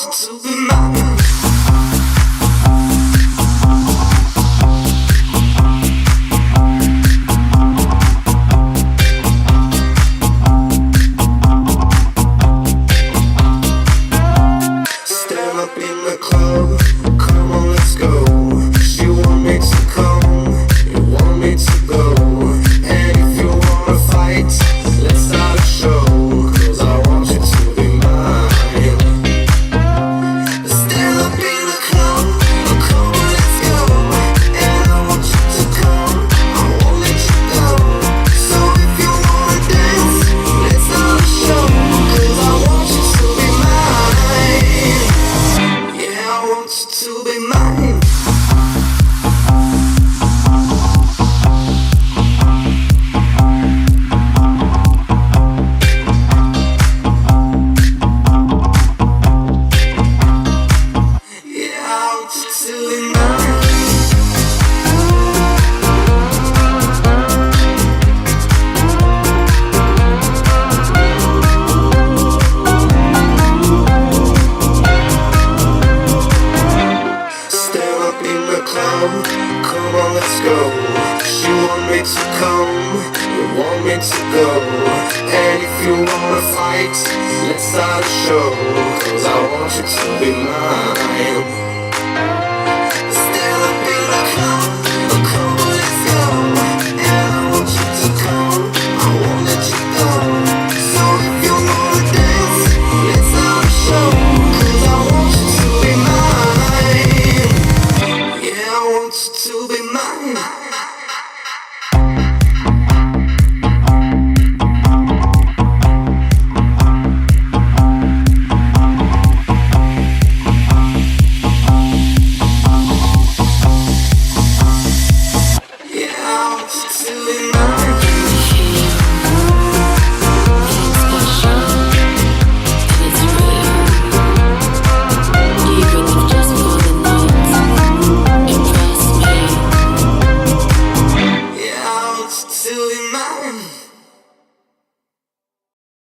you to be mine. Stand up in the club, come on, let's go. She want me to come, you want me to go. And if you wanna fight, let's start a show. Cause I want you to be mine. Stand up in the club, come on, let's go. And I want you to come, I won't let you go. So if you wanna dance, let's start a show. Cause I want you to be mine. Yeah, I want you to be mine. Yeah, I want you to be mine. Stand up in the club, come on, let's go. She want me to come, you want me to go. And if you wanna fight, let's start a show. Cause I want you to be mine.